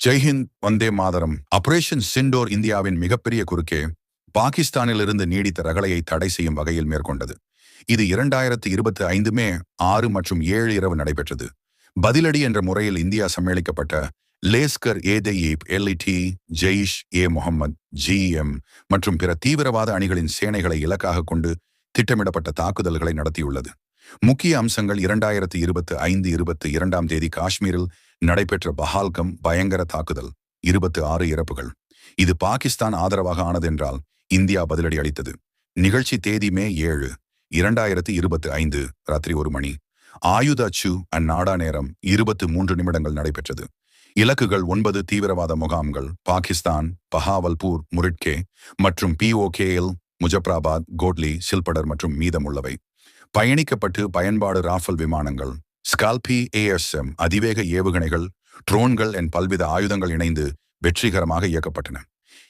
ஜெய்ஹிந்த் Vande Mataram. Operation சிண்டோர் இந்தியாவின் மிகப்பெரிய குறுக்கே பாகிஸ்தானிலிருந்து நீடித்த ரகளையை தடை செய்யும் வகையில் மேற்கொண்டது. இது 2025 மே 6 மற்றும் 7 இரவு நடைபெற்றது. பதிலடி என்ற முறையில் இந்தியா சம்மேளிக்கப்பட்ட லேஸ்கர் ஏதெய்ப் எல்இடி, ஜெய்ஷ் ஏ முகமது ஜிஎம் மற்றும் பிற தீவிரவாத அணிகளின் சேனைகளை இலக்காக கொண்டு திட்டமிடப்பட்ட தாக்குதல்களை நடத்தியுள்ளது. முக்கிய அம்சங்கள் 2025 தேதி காஷ்மீரில் நடைபெற்ற பஹால்கம் பயங்கர தாக்குதல், 26 இறப்புகள். இது பாகிஸ்தான் ஆதரவாக ஆனதென்றால் இந்தியா பதிலடி அளித்தது. நிகழ்ச்சி தேதி மே 7, 2025 ராத்திரி 1 மணி. ஆயுத அச்சு அந்நாடா நேரம் 23 நிமிடங்கள் நடைபெற்றது. இலக்குகள் 9 தீவிரவாத முகாம்கள் பாகிஸ்தான், பஹாவல்பூர், முரிட்கே மற்றும் POKL, முஜப்ராபாத், கோட்லி, சில்படர் மற்றும் மீதமுள்ளவை. பயணிக்கப்பட்டு பயன்பாடு ராஃபல் விமானங்கள், ஸ்கால்பி ASM அதிவேக ஏவுகணைகள், ட்ரோன்கள் என் பல்வித ஆயுதங்கள் இணைந்து வெற்றிகரமாக இயக்கப்பட்டன.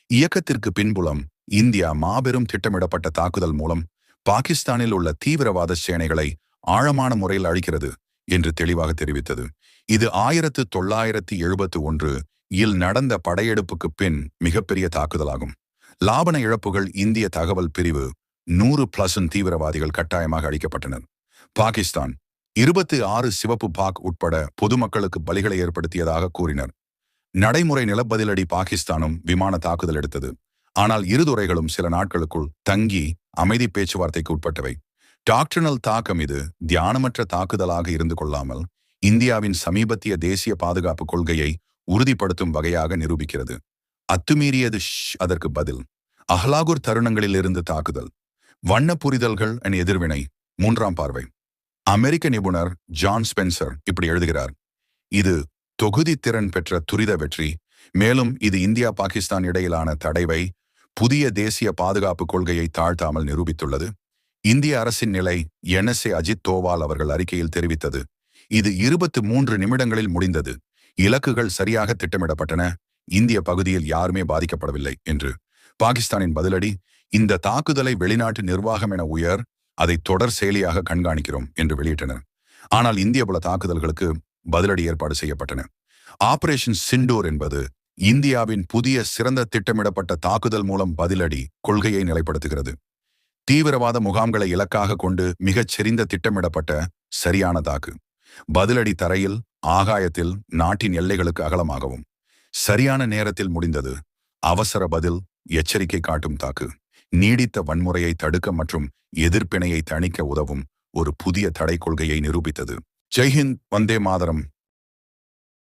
இயக்கத்திற்கு பின்புலம் இந்தியா மாபெரும் திட்டமிடப்பட்ட தாக்குதல் மூலம் பாகிஸ்தானில் உள்ள தீவிரவாத சேனைகளை ஆழமான முறையில் அழிக்கிறது என்று தெளிவாக தெரிவித்தது. இது 1971 இல் நடந்த படையெடுப்புக்கு பின் மிகப்பெரிய தாக்குதலாகும். லாபன இழப்புகள் இந்திய தகவல் பிரிவு 100+ தீவிரவாதிகள் கட்டாயமாக அழிக்கப்பட்டனர். பாகிஸ்தான் 26 சிவப்பு பாக் உட்பட பொதுமக்களுக்கு பலிகளை ஏற்படுத்தியதாக கூறினர். நடைமுறை நிலப்பதிலடி பாகிஸ்தானும் விமான தாக்குதல் எடுத்தது. ஆனால் இரு துறைகளும் சில நாட்களுக்குள் தங்கி அமைதி பேச்சுவார்த்தைக்கு உட்பட்டவை. டாக்டர்னல் தாக்கம் இது தியானமற்ற தாக்குதலாக இருந்து கொள்ளாமல் இந்தியாவின் சமீபத்திய தேசிய பாதுகாப்பு கொள்கையை உறுதிப்படுத்தும் வகையாக நிரூபிக்கிறது. அத்துமீறியது அதற்கு பதில். அஹ்லாகுர் தருணங்களில் இருந்து தாக்குதல், வண்ண புரிதல்கள் என் எதிர்வினை. 3ஆம் பார்வை. அமெரிக்க நிபுணர் ஜான் ஸ்பென்சர் இப்படி எழுதுகிறார்: இது தொகுதி திறன் பெற்ற துரித வெற்றி, மேலும் இது இந்தியா பாகிஸ்தான் இடையிலான தடைவை புதிய தேசிய பாதுகாப்பு கொள்கையை தாழ்த்தாமல் நிரூபித்துள்ளது. இந்திய அரசின் நிலை NSA அஜித் தோவால் அவர்கள் அறிக்கையில் தெரிவித்தது. இது 23 நிமிடங்களில் முடிந்தது. இலக்குகள் சரியாக திட்டமிடப்பட்டன. இந்திய பகுதியில் யாருமே பாதிக்கப்படவில்லை என்று. பாகிஸ்தானின் பதிலடி: இந்த தாக்குதலை வெளிநாட்டு நிர்வாகம் என அதை தொடர் செயலியாக கண்காணிக்கிறோம் என்று வெளியிட்டனர். ஆனால் இந்திய பல தாக்குதல்களுக்கு பதிலடி ஏற்பாடு செய்யப்பட்டன. ஆபரேஷன் சிண்டோர் என்பது இந்தியாவின் புதிய சிறந்த திட்டமிடப்பட்ட தாக்குதல் மூலம் பதிலடி கொள்கையை நிலைப்படுத்துகிறது. தீவிரவாத முகாம்களை இலக்காக கொண்டு மிகச் செறிந்த திட்டமிடப்பட்ட சரியான தாக்கு. பதிலடி தரையில், ஆகாயத்தில், நாட்டின் எல்லைகளுக்கு அகலமாகவும் சரியான நேரத்தில் முடிந்தது. அவசர பதில், எச்சரிக்கை காட்டும் தாக்கு. நீடித்த வன்முறையை தடுக்க மற்றும் எதிர்ப்பினையை தணிக்க உதவும் ஒரு புதிய தடை கொள்கையை நிரூபித்தது. ஜெய்ஹிந்த் வந்தே மாதரம்.